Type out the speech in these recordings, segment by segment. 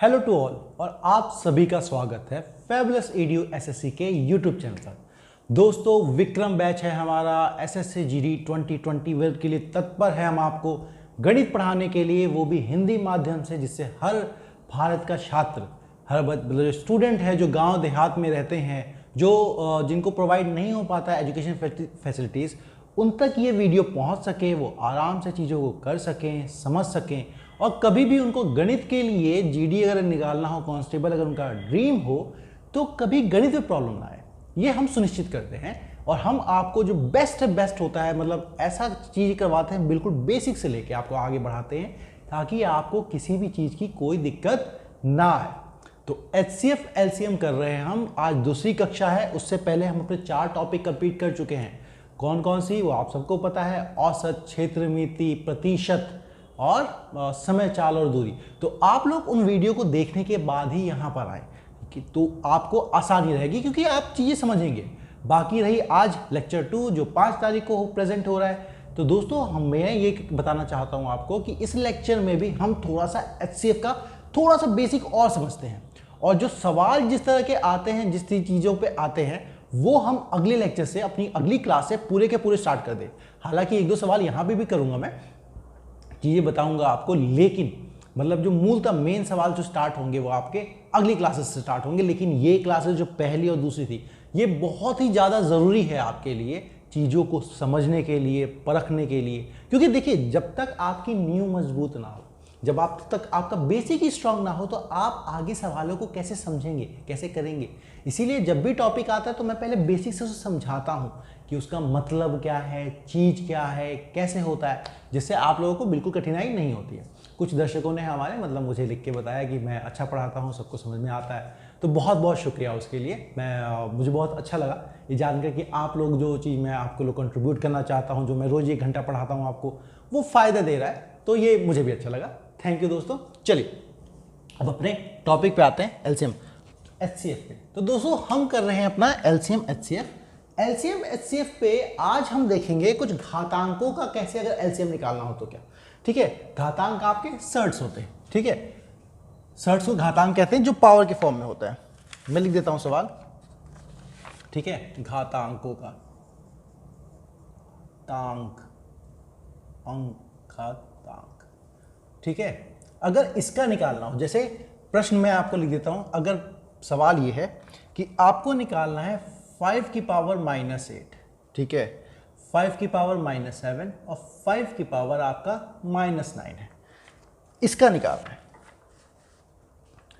Hello to all और आप सभी का स्वागत है फैबुलस एडू एसएससी के यूट्यूब चैनल पर। दोस्तों विक्रम बैच है हमारा एसएससी जीडी 2020 वर्ग के लिए तत्पर है हम आपको गणित पढ़ाने के लिए, वो भी हिंदी माध्यम से, जिससे हर भारत का छात्र, हर स्टूडेंट है जो गांव देहात में रहते हैं, जो जिनको प्रोवाइड नहीं हो पाता एजुकेशन फैसिलिटीज़, उन तक ये वीडियो पहुंच सके, वो आराम से चीज़ों को कर सकें, समझ सकें। और कभी भी उनको गणित के लिए जीडी अगर निकालना हो, कांस्टेबल अगर उनका ड्रीम हो, तो कभी गणित में प्रॉब्लम ना आए, ये हम सुनिश्चित करते हैं। और हम आपको जो बेस्ट होता है, मतलब ऐसा चीज़ करवाते हैं, बिल्कुल बेसिक से लेके आपको आगे बढ़ाते हैं, ताकि आपको किसी भी चीज़ की कोई दिक्कत ना आए। तो HCF LCM कर रहे हैं हम, आज दूसरी कक्षा है। उससे पहले हम अपने 4 टॉपिक कंप्लीट कर चुके हैं। कौन कौन सी, वो आप सबको पता है, औसत, क्षेत्रमिति, प्रतिशत और समय, चाल और दूरी। तो आप लोग उन वीडियो को देखने के बाद ही यहाँ पर आए तो आपको आसानी रहेगी, क्योंकि आप चीज़ें समझेंगे। बाकी रही आज लेक्चर 2 जो 5 तारीख को प्रेजेंट हो रहा है। तो दोस्तों मैं ये बताना चाहता हूँ आपको कि इस लेक्चर में भी हम थोड़ा सा HCF का थोड़ा सा बेसिक और समझते हैं, और जो सवाल जिस तरह के आते हैं, जिस चीज़ों पे आते हैं, वो हम अगले लेक्चर से, अपनी अगली क्लास से पूरे के पूरे स्टार्ट कर दें। हालांकि 1-2 सवाल यहाँ पे भी करूँगा, मैं चीज़ें बताऊँगा आपको, लेकिन मतलब जो मूलतः मेन सवाल जो स्टार्ट होंगे वो आपके अगली क्लासेस से स्टार्ट होंगे। लेकिन ये क्लासेस जो पहली और दूसरी थी, ये बहुत ही ज़्यादा ज़रूरी है आपके लिए, चीज़ों को समझने के लिए, परखने के लिए। क्योंकि देखिए, जब तक आपकी नींव मजबूत ना हो, जब आप तक आपका बेसिक ही स्ट्रांग ना हो, तो आप आगे सवालों को कैसे समझेंगे, कैसे करेंगे। इसीलिए जब भी टॉपिक आता है तो मैं पहले बेसिक से उसे समझाता हूँ कि उसका मतलब क्या है, चीज़ क्या है, कैसे होता है, जिससे आप लोगों को बिल्कुल कठिनाई नहीं होती है। कुछ दर्शकों ने हमारे मुझे लिख के बताया कि मैं अच्छा पढ़ाता हूँ, सबको समझ में आता है, तो बहुत बहुत शुक्रिया उसके लिए। मुझे बहुत अच्छा लगा ये जानकर कि आप लोग, जो चीज़ मैं आपको लोग कंट्रीब्यूट करना चाहता हूँ, जो मैं रोज़ 1 घंटा पढ़ाता हूँ आपको, वो फ़ायदा दे रहा है, तो ये मुझे भी अच्छा लगा। थैंक यू दोस्तों। चलिए अब अपने टॉपिक पे आते हैं, LCM HCF पे। तो दोस्तों हम कर रहे हैं अपना LCM HCF पे आज हम देखेंगे कुछ घातांकों का कैसे अगर LCM निकालना हो तो क्या। ठीक है, घातांक आपके सर्ट्स होते हैं। ठीक है, सर्ट्स को घातांक कहते हैं, जो पावर के फॉर्म में होता है। मैं लिख देता हूं सवाल। ठीक है, घातांकों का घातांक। ठीक है, अगर इसका निकालना हो, जैसे प्रश्न में आपको लिख देता हूं, अगर सवाल ये है कि आपको निकालना है 5 की पावर -8, ठीक है, 5 की पावर -7 और 5 की पावर आपका -9 है, इसका निकालना है।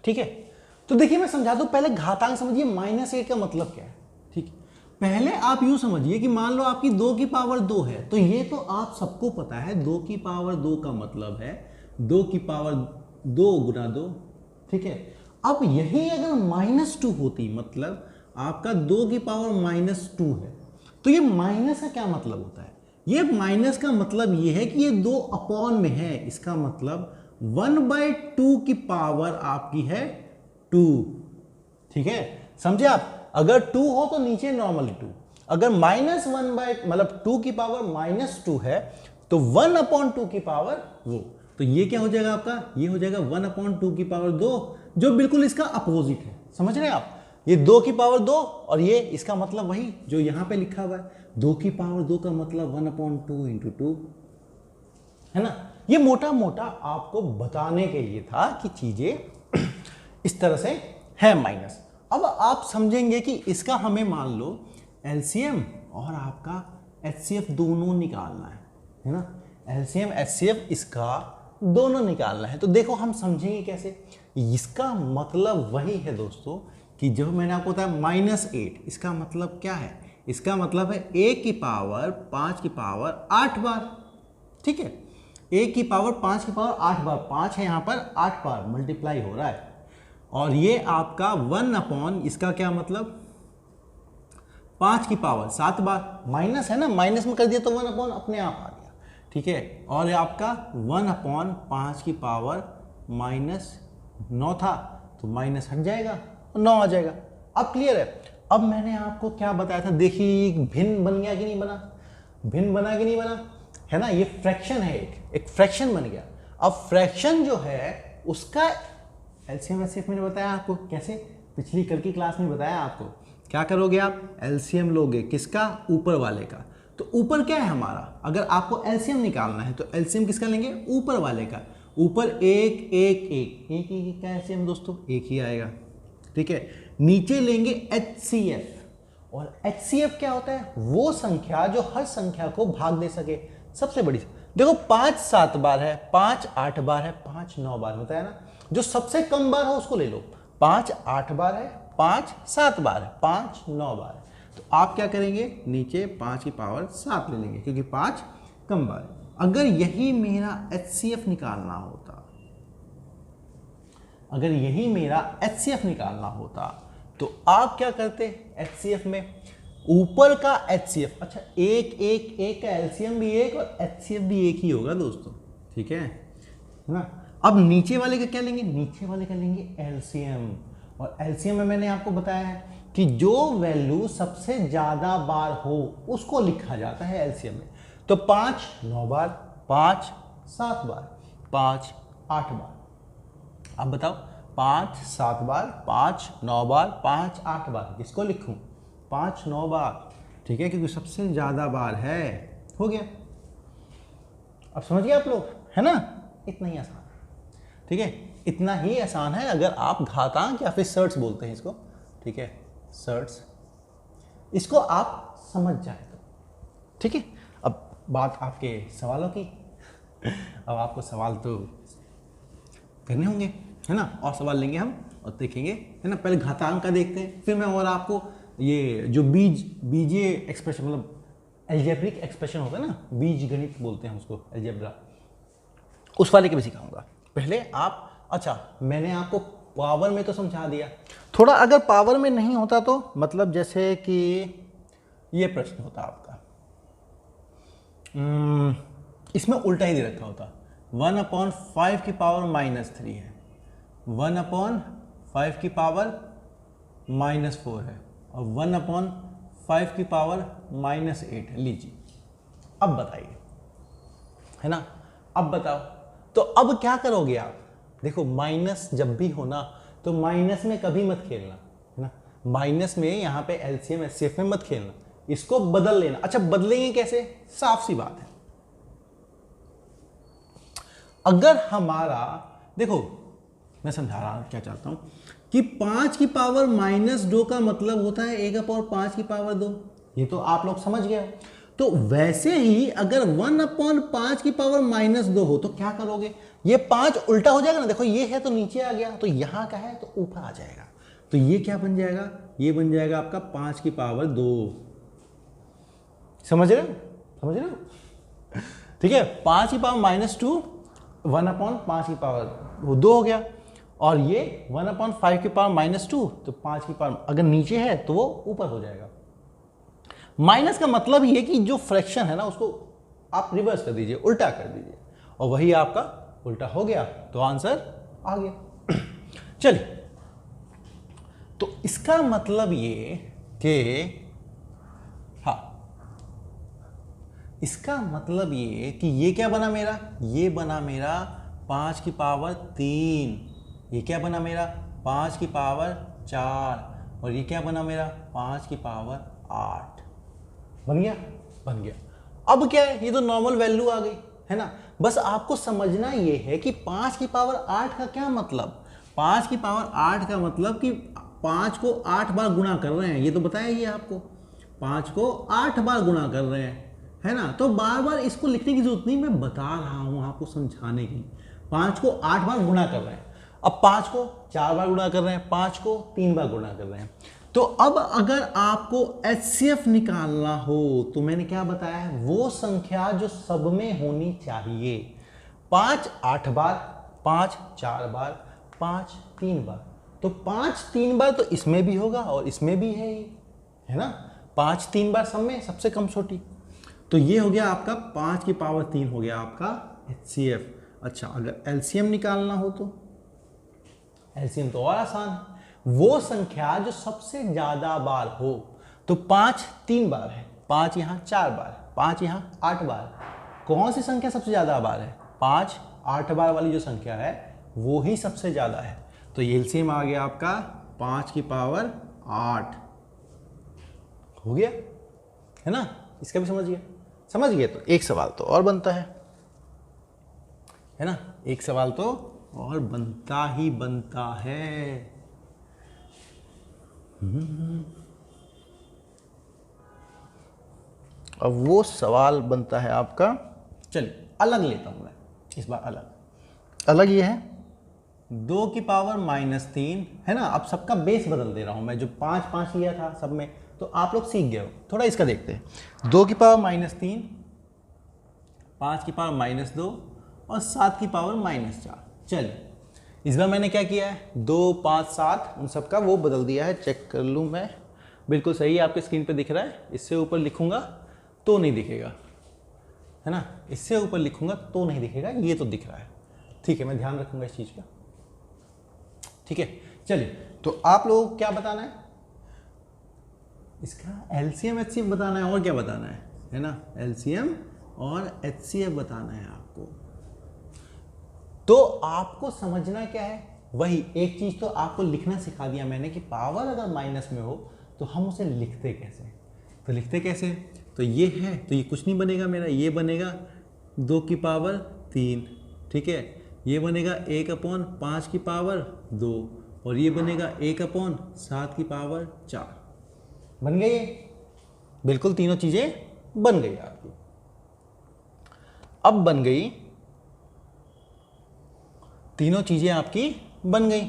ठीक है, तो देखिए मैं समझा दूं, पहले घातांक समझिए, -8 का मतलब क्या है। ठीक है, पहले आप यूं समझिए कि मान लो आपकी 2 की पावर 2 है, तो ये तो आप सबको पता है, 2 की पावर 2 का मतलब है 2 की पावर 2 गुना 2। ठीक है, अब यही अगर -2 होती, मतलब आपका 2 की पावर -2 है, तो ये माइनस का क्या मतलब होता है? ये माइनस का मतलब ये है कि ये 2 अपॉन में है, इसका मतलब 1/2 की पावर आपकी है 2। ठीक है, समझे आप? अगर 2 हो तो नीचे नॉर्मली 2, अगर मतलब 2 की पावर -2 है तो 1/2 की पावर वो, तो ये क्या हो जाएगा आपका? ये हो जाएगा 1/2 की पावर 2, जो बिल्कुल इसका अपोजिट है। समझ रहे हैं आप? ये 2 की पावर 2 और ये इसका मतलब वही जो यहां पे लिखा हुआ है, 2 की पावर 2 का मतलब 1/2 × 2 है ना। ये मोटा मोटा आपको बताने के लिए था कि चीजें इस तरह से है माइनस। अब आप समझेंगे कि इसका हमें मान लो LCM और आपका HCF दोनों निकालना है ना। LCM HCF इसका दोनों निकालना है, तो देखो हम समझेंगे कैसे। इसका मतलब वही है दोस्तों कि जो मैंने आपको बताया -8, इसका मतलब क्या है? इसका मतलब है 1 की पावर 5 की पावर 8 बार। ठीक है, 1 की पावर 5 की पावर 8 बार, 5 है यहाँ पर, 8 बार मल्टीप्लाई हो रहा है। और ये आपका 1/, इसका क्या मतलब 5 की पावर 7 बार, माइनस है ना, माइनस में कर दिया तो 1/, अपने आप आ गया। ठीक है, और आपका 1/5 की पावर -9 था, तो माइनस हट जाएगा, 9 आ जाएगा। अब क्लियर है? अब मैंने आपको क्या बताया था, देखिए भिन्न बन गया कि नहीं बना, भिन्न बना कि नहीं बना, है ना। ये फ्रैक्शन है, एक फ्रैक्शन बन गया। अब फ्रैक्शन जो है उसका एलसीएम एचसीएफ मैंने बताया आपको कैसे, पिछली कल की क्लास में बताया आपको। क्या करोगे आप, एलसीएम लोगे किसका, ऊपर वाले का। तो ऊपर क्या है हमारा, अगर आपको एलसीएम निकालना है तो एलसीएम किसका लेंगे, ऊपर वाले का। ऊपर एक एक एक एक एक का एलसीएम दोस्तों एक ही आएगा, ठीक है। नीचे लेंगे एचसीएफ, और एचसीएफ क्या होता है, वो संख्या जो हर संख्या को भाग दे सके, सबसे बड़ी। देखो 5 7 बार है, 5 8 बार है, 5 9 बार होता है ना, जो सबसे कम बार हो उसको ले लो। 5 8 बार है, 5 7 बार है, 5 9 बार है, तो आप क्या करेंगे, नीचे 5 की पावर 7 ले लेंगे क्योंकि 5 कम बार है। अगर यही मेरा एचसीएफ निकालना होता, अगर यही मेरा एचसीएफ निकालना होता तो आप क्या करते, एचसीएफ में ऊपर का एचसीएफ, अच्छा एक एक एक का एलसीएम भी एक और एचसीएफ भी एक ही होगा दोस्तों, ठीक है ना। अब नीचे वाले का क्या लेंगे, नीचे वाले का लेंगे एलसीएम, और एलसीएम में मैंने आपको बताया है कि जो वैल्यू सबसे ज्यादा बार हो उसको लिखा जाता है एलसीएम में। तो 5 9 बार, 5 7 बार, 5 8 बार। अब बताओ 5 7 बार, 5 9 बार, 5 8 बार, किसको लिखूं, 5 9 बार, ठीक है, क्योंकि सबसे ज्यादा बार है। हो गया, अब समझ गए आप लोग, है ना, इतना ही आसान, ठीक है, इतना ही आसान है। अगर आप घातांक या फिर सर्ट्स बोलते हैं इसको, ठीक है, सर्ट्स, इसको आप समझ जाए तो ठीक है। अब बात आपके सवालों की, अब आपको सवाल तो करने होंगे, है ना, और सवाल लेंगे हम और देखेंगे, है ना। पहले घातांक का देखते हैं, फिर मैं और आपको ये जो बीजीय एक्सप्रेशन, मतलब एल्जेब्रिक एक्सप्रेशन होता है ना, बीज गणित बोलते हैं उसको, एल्जेब्रा, उस वाले के भी सिखाऊंगा। पहले आप, अच्छा मैंने आपको पावर में तो समझा दिया, थोड़ा अगर पावर में नहीं होता तो मतलब जैसे कि ये प्रश्न होता आपका, इसमें उल्टा ही दे रखा होता, 1/5 की पावर -3 है, 1/5 की पावर -4 है, और 1/5 की पावर -8 है। लीजिए अब बताइए, है ना, अब बताओ, तो अब क्या करोगे आप, देखो माइनस जब भी हो ना तो माइनस में कभी मत खेलना, है ना, माइनस में यहाँ पे एलसीएम एचसीएफ में मत खेलना, इसको बदल लेना। अच्छा बदलेंगे कैसे, साफ सी बात है, अगर हमारा, देखो मैं समझा रहा हूं क्या चाहता हूं कि 5 की पावर -2 का मतलब होता है 1/5 की पावर 2, ये तो आप लोग समझ गए हो। तो वैसे ही अगर 1/5 की पावर -2 हो तो क्या करोगे, ये 5 उल्टा हो जाएगा ना, देखो ये है तो नीचे आ गया, तो यहां का है तो ऊपर आ जाएगा, तो ये क्या बन जाएगा, ये बन जाएगा आपका 5 की पावर 2। समझ रहे हो, समझ रहे हो, ठीक है, 5 की पावर -2, 1/5 की पावर वो 2 हो गया, और ये 1/5 की पावर -2, तो 5 की पावर अगर नीचे है तो वो ऊपर हो जाएगा। माइनस का मतलब ये कि जो फ्रैक्शन है ना उसको आप रिवर्स कर दीजिए, उल्टा कर दीजिए, और वही आपका उल्टा हो गया, तो आंसर आ गया। चलिए, तो इसका मतलब ये कि, हाँ, इसका मतलब ये कि ये क्या बना मेरा, ये बना मेरा 5 की पावर 3, ये क्या बना मेरा 5 की पावर 4, और ये क्या बना मेरा 5 की पावर 8। बन गया, बन गया। अब क्या है, ये तो नॉर्मल वैल्यू आ गई, है ना। बस आपको समझना ये है कि 5 की पावर 8 का क्या मतलब, 5 की पावर 8 का मतलब कि 5 को 8 बार गुणा कर रहे हैं, ये तो बताया ये आपको, 5 को 8 बार गुणा कर रहे हैं, है ना। तो बार बार इसको लिखने की जरूरत नहीं, मैं बता रहा हूं आपको समझाने के लिए, 5 को 8 बार गुणा कर रहे हैं, अब 5 को 4 बार गुणा कर रहे हैं, 5 को 3 बार गुणा कर रहे हैं। तो अब अगर आपको एचसीएफ निकालना हो तो मैंने क्या बताया है, वो संख्या जो सब में होनी चाहिए, 5 8 बार, 5 4 बार, 5 3 बार, तो 5 3 बार तो इसमें भी होगा और इसमें भी है ही, है ना, 5 3 बार सब में सबसे कम छोटी, तो ये हो गया आपका 5 की पावर 3 हो गया आपका एचसीएफ। अच्छा अगर एलसीएम निकालना हो तो एलसीएम तो और आसान है, वो संख्या जो सबसे ज्यादा बार हो, तो 5 3 बार है, 5 यहां 4 बार, 5 यहां 8 बार, कौन सी संख्या सबसे ज्यादा बार है, 5 8 बार वाली जो संख्या है वो ही सबसे ज्यादा है। तो ये एलसीएम आ गया आपका 5 की पावर 8 हो गया, है ना। इसका भी समझ गए तो एक सवाल तो और बनता है ना, एक सवाल तो और बनता ही बनता है। अब वो सवाल बनता है आपका, चलिए अलग लेता हूं मैं इस बार, अलग ये है 2 की पावर -3, है ना। अब सबका बेस बदल दे रहा हूं मैं, जो 5 5 लिया था सब में, तो आप लोग सीख गए हो। थोड़ा इसका देखते हैं, 2 की पावर -3, 5 की पावर -2 और 7 की पावर -4। चलिए इस बार मैंने क्या किया है, 2 5 7 उन सबका वो बदल दिया है। चेक कर लूँ मैं, बिल्कुल सही आपके स्क्रीन पे दिख रहा है। इससे ऊपर लिखूंगा तो नहीं दिखेगा, है ना, इससे ऊपर लिखूंगा तो नहीं दिखेगा, ये तो दिख रहा है। ठीक है, मैं ध्यान रखूंगा इस चीज़ का। ठीक है, चलिए तो आप लोगों को क्या बताना है, इसका एलसीएम एचसीएफ बताना है और क्या बताना है ना, एलसीएम और एचसीएफ बताना है आपको। तो आपको समझना क्या है, वही एक चीज तो आपको लिखना सिखा दिया मैंने कि पावर अगर माइनस में हो तो हम उसे लिखते कैसे, तो लिखते कैसे, तो ये है, तो ये कुछ नहीं बनेगा मेरा, ये बनेगा 2 की पावर 3, ठीक है, ये बनेगा 1/5 की पावर 2 और ये बनेगा 1/7 की पावर 4। बन गई, बिल्कुल तीनों चीजें बन गई आपकी। अब बन गई, तीनों चीजें आपकी बन गई,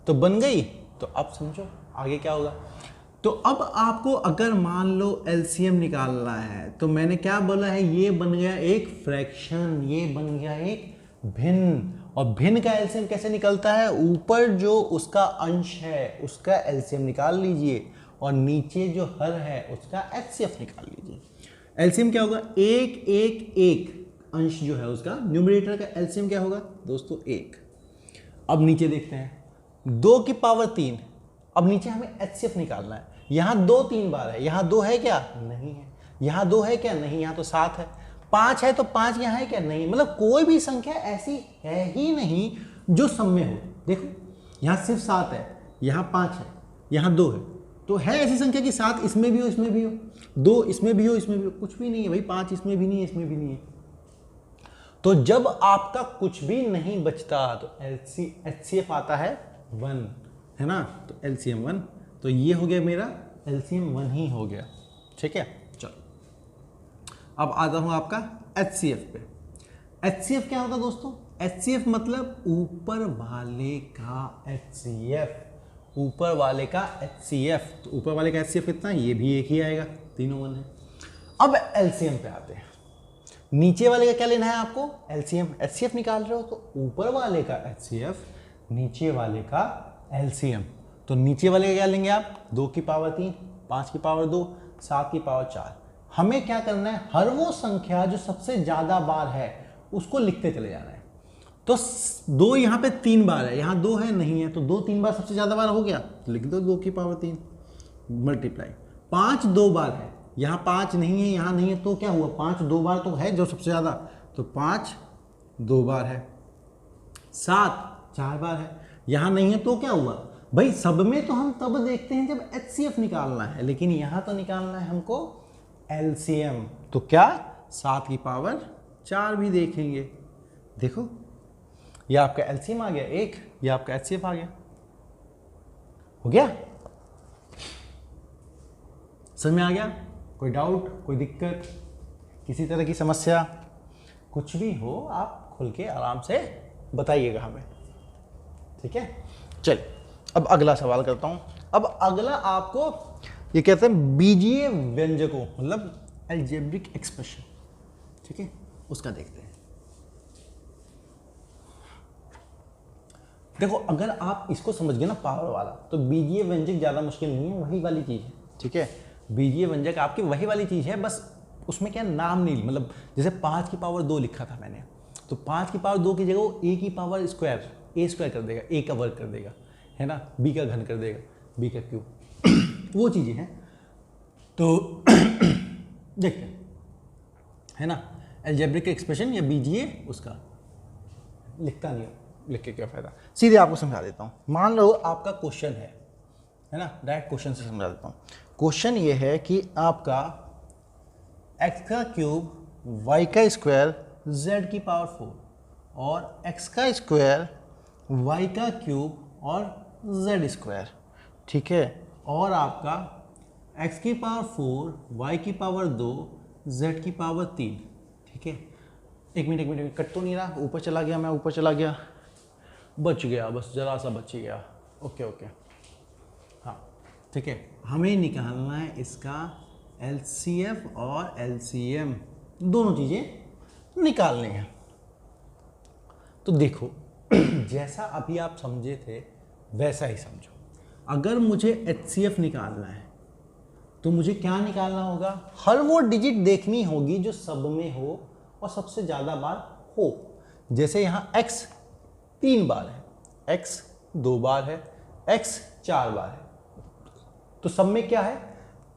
तो बन गई तो अब समझो आगे क्या होगा। तो अब आपको अगर मान लो एलसीएम निकालना है, तो मैंने क्या बोला है, ये बन गया एक फ्रैक्शन, ये बन गया एक भिन्न, और भिन्न का एलसीएम कैसे निकलता है, ऊपर जो उसका अंश है उसका एलसीएम निकाल लीजिए और नीचे जो हर है उसका एचसीएफ निकाल लीजिए। एलसीएम क्या होगा, 1 1 1 अंश जो है उसका, न्यूमरेटर का एलसीएम क्या होगा दोस्तों 1। अब नीचे देखते हैं 2 की पावर 3, अब नीचे हमें एचसीएफ निकालना है। यहाँ 2 3 बार है, यहाँ 2 है क्या, नहीं है, यहाँ 2 है क्या, नहीं, यहाँ तो 7 है, 5 है तो 5 यहाँ है क्या, नहीं, मतलब कोई भी संख्या ऐसी है ही नहीं जो सम में हो। देखो यहाँ सिर्फ 7 है, यहाँ 5 है, यहाँ 2 है, तो है ऐसी संख्या कि 7 इसमें भी हो, इसमें भी हो, 2 इसमें भी हो, इसमें भी हो, कुछ भी नहीं है भाई, 5 इसमें भी नहीं है, इसमें भी नहीं है। तो जब आपका कुछ भी नहीं बचता तो एचसीएफ आता है 1, है ना, तो एलसीएम 1, तो ये हो गया मेरा एलसीएम 1 ही हो गया। ठीक है, चलो अब आता हूं आपका एचसीएफ पे। एचसीएफ क्या होता है दोस्तों, एचसीएफ मतलब ऊपर वाले का एचसीएफ, ऊपर वाले का एचसीएफ। तो ऊपर वाले का एचसीएफ कितना है, ये भी एक ही आएगा, तीनों 1 है। अब एलसीएम पे आते हैं, नीचे वाले का क्या लेना है आपको, एलसीएम, एचसीएफ निकाल रहे हो तो ऊपर वाले का एचसीएफ, नीचे वाले का एलसीएम। तो नीचे वाले का क्या लेंगे आप, 2 की पावर 3, 5 की पावर 2, 7 की पावर 4। हमें क्या करना है, हर वो संख्या जो सबसे ज्यादा बार है उसको लिखते चले जाना है। तो 2 यहाँ पे 3 बार है, यहाँ 2 है, नहीं है, तो 2 3 बार सबसे ज्यादा बार हो गया, तो लिख दो 2 की पावर 3 मल्टीप्लाई। 5 2 बार है, यहाँ 5 नहीं है, यहाँ नहीं है, तो क्या हुआ, 5 2 बार तो है जो सबसे ज्यादा, तो 5 2 बार है, 7 4 बार है, यहाँ नहीं है, तो क्या हुआ भाई, सब में तो हम तब देखते हैं जब एचसीएफ निकालना है, लेकिन यहाँ तो निकालना है हमको एलसीएम, तो क्या 7 की पावर 4 भी देखेंगे। देखो ये आपका एलसीएम आ गया 1, ये आपका एचसीएफ आ गया, हो गया, समझ में आ गया, कोई डाउट, कोई दिक्कत, किसी तरह की समस्या, कुछ भी हो आप खुल के आराम से बताइएगा हमें। ठीक है, चलिए अब अगला सवाल करता हूं। अब अगला आपको ये कहते हैं बीजीय व्यंजकों, मतलब अलजेब्रिक एक्सप्रेशन, ठीक है, उसका देखते हैं। देखो अगर आप इसको समझ गए ना पावर वाला, तो बीजीय व्यंजक ज्यादा मुश्किल नहीं है, वही वाली चीज है। ठीक है, बीजीय व्यंजक आपकी वही वाली चीज है, बस उसमें क्या नाम नहीं, मतलब जैसे 5 की पावर 2 लिखा था मैंने, तो 5 की पावर 2 की जगह वो a की पावर स्क्वायर, a स्क्वायर कर देगा, a का वर्ग कर देगा, है ना, b का घन कर देगा, b का क्यूब वो चीजें हैं। तो देखते हैं, है ना, अलजेब्रिक एक्सप्रेशन या बीजीय, उसका लिखता नहीं हो, लिख के क्या फ़ायदा। सीधे आपको समझा देता हूँ। मान लो आपका क्वेश्चन है ना, डायरेक्ट क्वेश्चन से समझा देता हूँ। क्वेश्चन ये है कि आपका x का क्यूब y का स्क्वायर z की पावर 4 और x का स्क्वायर y का क्यूब और z स्क्वायर, ठीक है, और आपका x की पावर 4, y की पावर 2, z की पावर 3, ठीक है। एक मिनट कट तो नहीं रहा, ऊपर चला गया, मैं ऊपर चला गया, बच गया, बस जरा सा बच गया। ओके हाँ ठीक है। हमें निकालना है इसका LCF और LCM, दोनों चीज़ें निकालनी हैं। तो देखो जैसा अभी आप समझे थे वैसा ही समझो। अगर मुझे HCF निकालना है तो मुझे क्या निकालना होगा, हर वो डिजिट देखनी होगी जो सब में हो और सबसे ज़्यादा बार हो। जैसे यहाँ x 3 बार है, x 2 बार है, x 4 बार है, तो सब में क्या है,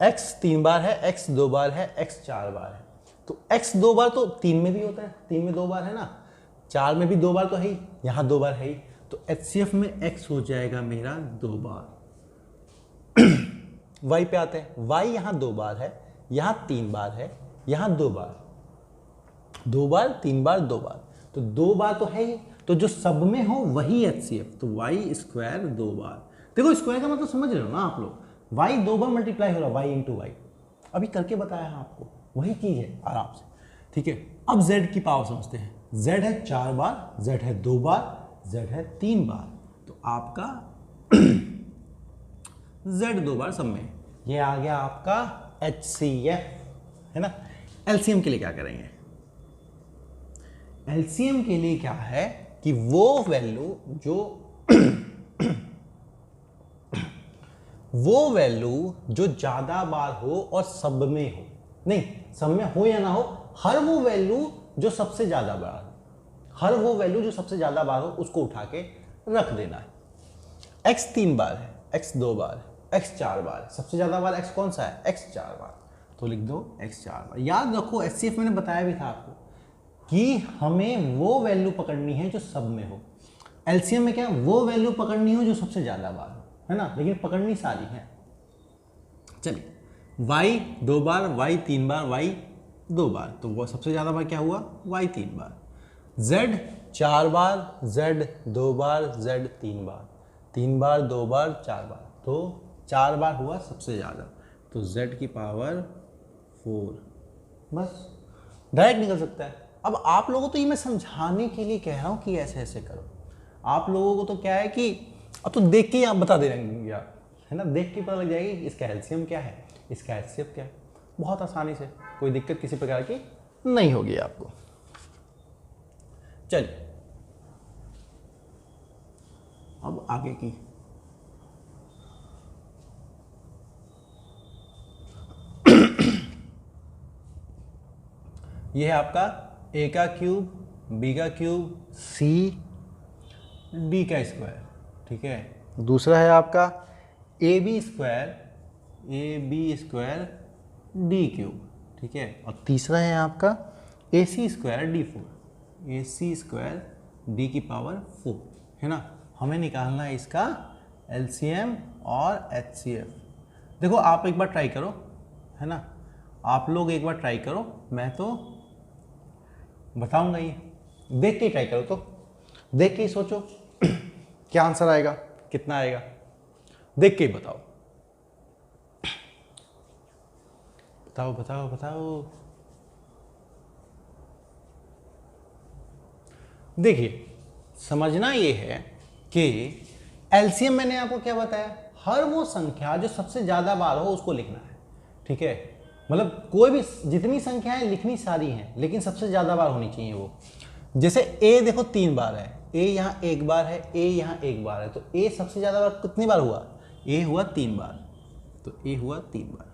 x 3 बार है, x 2 बार है, x 4 बार है। तो x 2 बार तो 3 में भी होता है, 3 में 2 बार है ना, 4 में भी 2 बार तो है ही, यहाँ 2 बार है ही, तो HCF में x हो जाएगा मेरा 2 बार। y पे आते हैं, y यहाँ 2 बार है, यहाँ 3 बार है, यहाँ 2 बार, 2 बार 3 बार 2 बार, तो 2 बार तो है ही, तो जो सब में हो वही HCF, तो y स्क्वायर 2 बार। देखो स्क्वायर का मतलब समझ रहे हो ना आप लोग, y 2 बार मल्टीप्लाई हो रहा है, y इंटू वाई, अभी करके बताया है आपको, वही चीज़ है आराम से, ठीक है। अब z की पावर समझते हैं, z है 4 बार, z है 2 बार, z है 3 बार, तो आपका z 2 बार सब में, ये आ गया आपका HCF, है ना। LCM के लिए क्या करेंगे, LCM के लिए क्या है कि वो वैल्यू जो ज्यादा बार हो और सब में हो, नहीं सब में हो या ना हो, हर वो वैल्यू जो सबसे ज्यादा बार हो, हर वो वैल्यू जो सबसे ज्यादा बार हो उसको उठा के रख देना है। x 3 बार है, x 2 बार है, x 4 बार है, सबसे ज्यादा बार x कौन सा है, x 4 बार, तो लिख दो x 4 बार। याद रखो HCF मैंने बताया भी था आपको कि हमें वो वैल्यू पकड़नी है जो सब में हो। LCM में क्या, वो वैल्यू पकड़नी हो जो सबसे ज्यादा बार हो, है ना, लेकिन पकड़नी सारी है। चलिए y 2 बार, y 3 बार, y 2 बार, तो वो सबसे ज्यादा बार क्या हुआ, y 3 बार। z 4 बार, z 2 बार, z 3 बार, 3 बार 2 बार 4 बार, तो 4 बार हुआ सबसे ज्यादा, तो z की पावर 4, बस डायरेक्ट निकल सकता है। अब आप लोगों को तो ये मैं समझाने के लिए कह रहा हूँ कि ऐसे ऐसे करो, आप लोगों को तो क्या है कि अब तो देख के ही आप बता दे रहे यार, है ना, देख के पता लग जाएगी इसका LCM क्या है, इसका HCF क्या है, बहुत आसानी से, कोई दिक्कत किसी प्रकार की नहीं होगी आपको। चलिए अब आगे की, यह है आपका a का क्यूब, b का क्यूब, c d का स्क्वायर, ठीक है। दूसरा है आपका ab स्क्वायर d क्यूब, ठीक है। और तीसरा है आपका ac स्क्वायर d की पावर 4, है ना। हमें निकालना है इसका LCM और HCF। देखो आप एक बार ट्राई करो, है ना, आप लोग एक बार ट्राई करो, मैं तो बताऊंगा, ये देख के ही ट्राई करो, तो देख के ही सोचो क्या आंसर आएगा, कितना आएगा, देख के ही बताओ, बताओ बताओ बताओ। देखिए समझना ये है कि LCM मैंने आपको क्या बताया, हर वो संख्या जो सबसे ज्यादा बार हो उसको लिखना है, ठीक है। मतलब कोई भी, जितनी संख्याएं लिखनी सारी हैं, लेकिन सबसे ज्यादा बार होनी चाहिए वो। जैसे a देखो 3 बार है, a यहाँ 1 बार है, a यहाँ 1 बार है, तो a सबसे ज्यादा बार कितनी बार हुआ, a हुआ 3 बार, तो a हुआ 3 बार।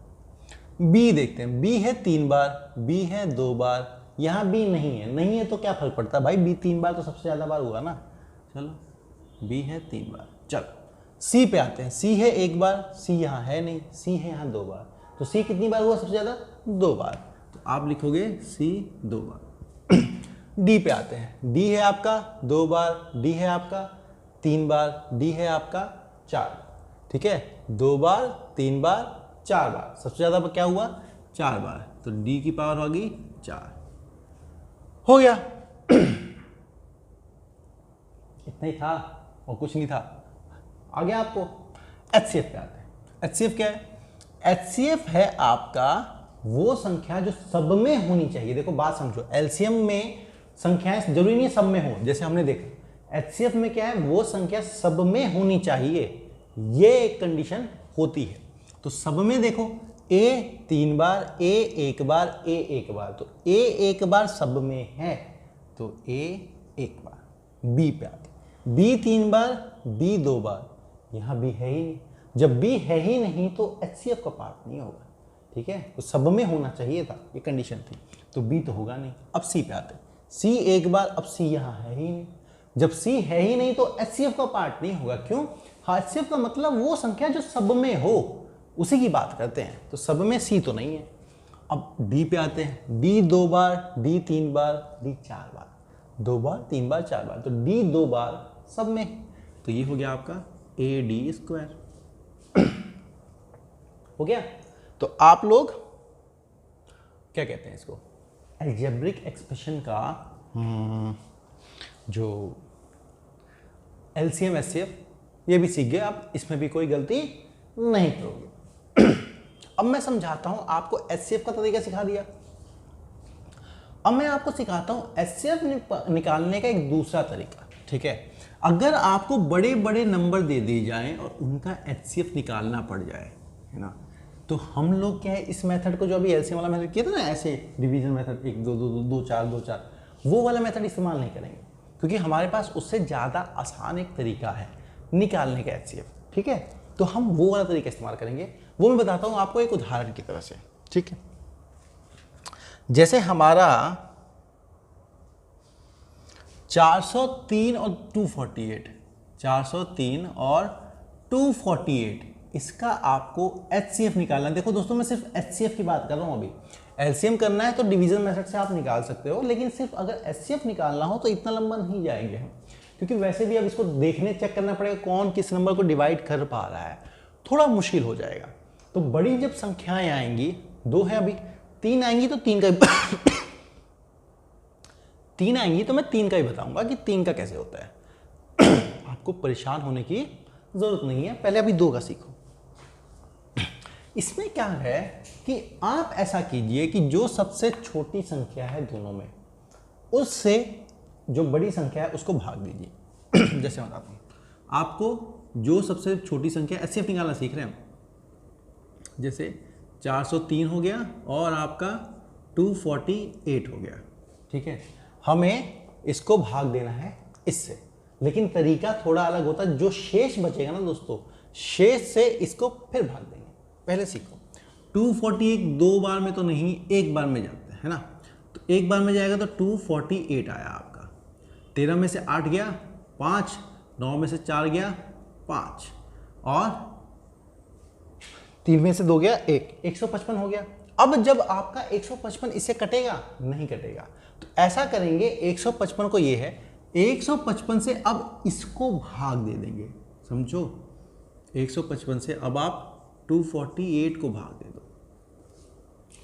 b देखते हैं, b है 3 बार, b है 2 बार, यहाँ b नहीं है तो क्या फर्क पड़ता है भाई, b 3 बार तो सबसे ज्यादा बार हुआ ना, चलो b है 3 बार। चलो c पे आते हैं, c है 1 बार, c यहाँ है नहीं, c है यहाँ 2 बार, तो c कितनी बार हुआ सबसे ज्यादा, 2 बार, तो आप लिखोगे c 2 बार। डी पे आते हैं। डी है आपका 2 बार, डी है आपका 3 बार, डी है आपका 4। ठीक है, 2 बार, 3 बार, 4 बार, सबसे ज्यादा क्या हुआ 4 बार, तो डी की पावर होगी 4। हो गया। इतना ही था और कुछ नहीं था। आ गया आपको। HCF पे आते हैं। HCF क्या है? HCF है आपका वो संख्या जो सब में होनी चाहिए। देखो बात समझो, LCM में संख्याएं जरूरी नहीं सब में हो, जैसे हमने देखा। HCF में क्या है, वो संख्या सब में होनी चाहिए, ये एक कंडीशन होती है। तो सब में देखो A 3 bar, A 1 bar, A 1 बार, तो A 1 बार सब में है, तो A 1 बार। B पे आते, B 3 बार, B 2 बार, यहां B है ही नहीं। जब B है ही नहीं तो HCF का पार्ट नहीं होगा। ठीक है, तो सब में होना चाहिए था, ये कंडीशन थी, तो B तो होगा नहीं। अब C पे आते, C 1 बार, अब C यहां है ही नहीं। जब C है ही नहीं तो HCF का पार्ट नहीं होगा। क्यों? HCF का मतलब वो संख्या जो सब में हो, उसी की बात करते हैं, तो सब में C तो नहीं है। अब D पे आते हैं, D 2 बार, D 3 बार, D 4 बार, 2 बार, 3 बार, 4 बार, तो D 2 बार सब में, तो ये हो गया आपका AD²। हो गया। तो आप लोग क्या कहते हैं इसको, अलजेब्रिक एक्सप्रेशन का जो LCM HCF ये भी सीख गए आप, इसमें भी कोई गलती नहीं करोगे। अब मैं समझाता हूं आपको HCF का तरीका सिखा दिया। अब मैं आपको सिखाता हूं HCF निकालने का एक दूसरा तरीका। ठीक है, अगर आपको बड़े बड़े नंबर दे दिए जाएं और उनका HCF निकालना पड़ जाए, है ना, तो हम लोग क्या है, इस मेथड को जो अभी LCM वाला मेथड किया था ना, ऐसे डिवीजन मेथड 1 2 2 2 4 2 4, वो वाला मेथड इस्तेमाल नहीं करेंगे, क्योंकि हमारे पास उससे ज़्यादा आसान एक तरीका है निकालने का HCF। ठीक है, तो हम वो वाला तरीका इस्तेमाल करेंगे। वो मैं बताता हूँ आपको एक उदाहरण की तरह से। ठीक है, जैसे हमारा 403 और 248, 403 और 248, इसका आपको HCF निकालना है। देखो दोस्तों, मैं सिर्फ HCF की बात कर रहा हूँ। अभी LCM करना है तो डिवीजन मेथड से आप निकाल सकते हो, लेकिन सिर्फ अगर HCF निकालना हो तो इतना लंबा नहीं जाएंगे हम, क्योंकि वैसे भी अब इसको देखने चेक करना पड़ेगा कौन किस नंबर को डिवाइड कर पा रहा है, थोड़ा मुश्किल हो जाएगा। तो बड़ी जब संख्याएं आएंगी, 2 है अभी, 3 आएंगी तो 3 का 3 आएंगी तो मैं 3 का ही बताऊंगा कि 3 का कैसे होता है। आपको परेशान होने की जरूरत नहीं है, पहले अभी 2 का सीखो। इसमें क्या है कि आप ऐसा कीजिए कि जो सबसे छोटी संख्या है दोनों में, उससे जो बड़ी संख्या है उसको भाग दीजिए। जैसे मैं बताता हूँ आपको, जो सबसे छोटी संख्या HCF निकालना सीख रहे हैं, जैसे 403 हो गया और आपका 248 हो गया। ठीक है, हमें इसको भाग देना है इससे, लेकिन तरीका थोड़ा अलग होता है। जो शेष बचेगा ना दोस्तों, शेष से इसको फिर भाग देंगे। पहले सीखो, 248 2 बार में तो नहीं, एक बार में जाते हैं ना, तो एक बार में जाएगा तो 248 आया आपका। 13 में से 8 गया 5, 9 में से 4 गया 5, और 3 में से 2 गया 1, 155 हो गया। अब जब आपका 155 इससे कटेगा, नहीं कटेगा, तो ऐसा करेंगे, 155 को ये है, 155 से अब इसको भाग दे देंगे। समझो, 155 से अब आप 248 को भाग दे दो।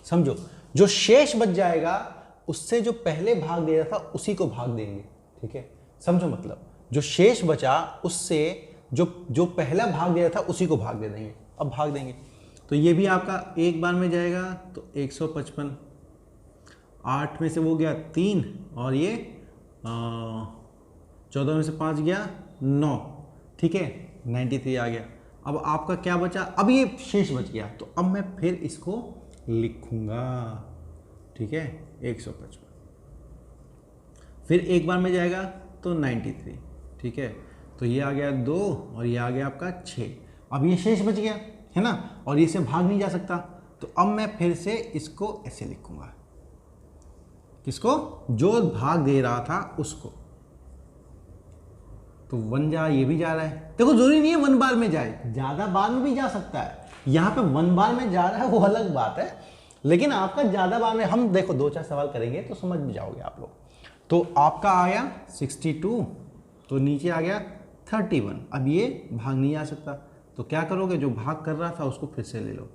समझो, जो शेष बच जाएगा उससे जो पहले भाग दिया था उसी को भाग देंगे। ठीक है, समझो मतलब, जो शेष बचा उससे जो पहला भाग दिया था उसी को भाग दे देंगे। अब भाग देंगे तो ये भी आपका एक बार में जाएगा, तो 155, 8 में से वो गया 3, और ये 14 में से 5 गया 9। ठीक है, 93 आ गया। अब आपका क्या बचा, अब ये शेष बच गया, तो अब मैं फिर इसको लिखूंगा। ठीक है, 155, फिर एक बार में जाएगा तो 93। ठीक है, तो ये आ गया 2 और ये आ गया आपका 6। अब ये शेष बच गया है ना, और ये से भाग नहीं जा सकता, तो अब मैं फिर से इसको ऐसे लिखूंगा। किसको? जो भाग दे रहा था उसको। तो 1 जा, ये भी जा रहा है। देखो जरूरी नहीं है 1 बार में जाए, ज्यादा बार में भी जा सकता है। यहाँ पे 1 बार में जा रहा है वो अलग बात है, लेकिन आपका ज्यादा बार में, हम देखो 2-4 सवाल करेंगे तो समझ में जाओगे आप लोग। तो आपका आया 62, तो नीचे आ गया 31। अब ये भाग नहीं आ सकता, तो क्या करोगे, जो भाग कर रहा था उसको फिर से ले लो।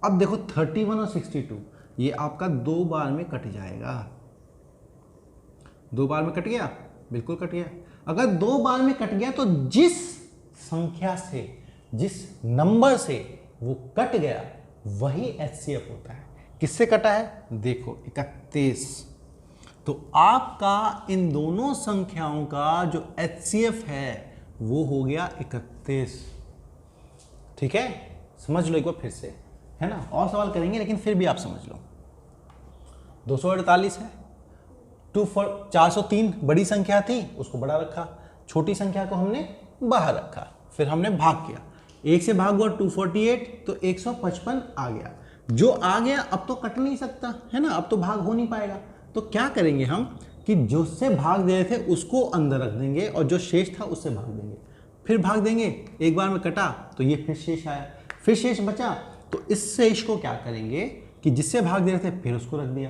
अब देखो 31 और 62 ये आपका 2 बार में कट जाएगा। 2 बार में कट गया, बिल्कुल कट गया। अगर 2 बार में कट गया तो जिस संख्या से, जिस नंबर से वो कट गया वही HCF होता है। किससे कटा है, देखो 31। तो आपका इन दोनों संख्याओं का जो HCF है वो हो गया 31। ठीक है, समझ लो एक बार फिर से, है ना। और सवाल करेंगे लेकिन फिर भी आप समझ लो। 248 है, 403 बड़ी संख्या थी, उसको बड़ा रखा, छोटी संख्या को हमने बाहर रखा, फिर हमने भाग किया। 1 से भाग हुआ 248, तो 155 आ गया। जो आ गया अब तो कट नहीं सकता, है ना, अब तो भाग हो नहीं पाएगा। तो क्या करेंगे हम कि जो से भाग दे रहे थे उसको अंदर रख देंगे और जो शेष था उससे भाग देंगे, फिर भाग देंगे। एक बार में कटा तो ये फिर शेष आया, फिर शेष बचा, तो इस शेष को क्या करेंगे कि जिससे भाग दे रहे थे फिर उसको रख दिया,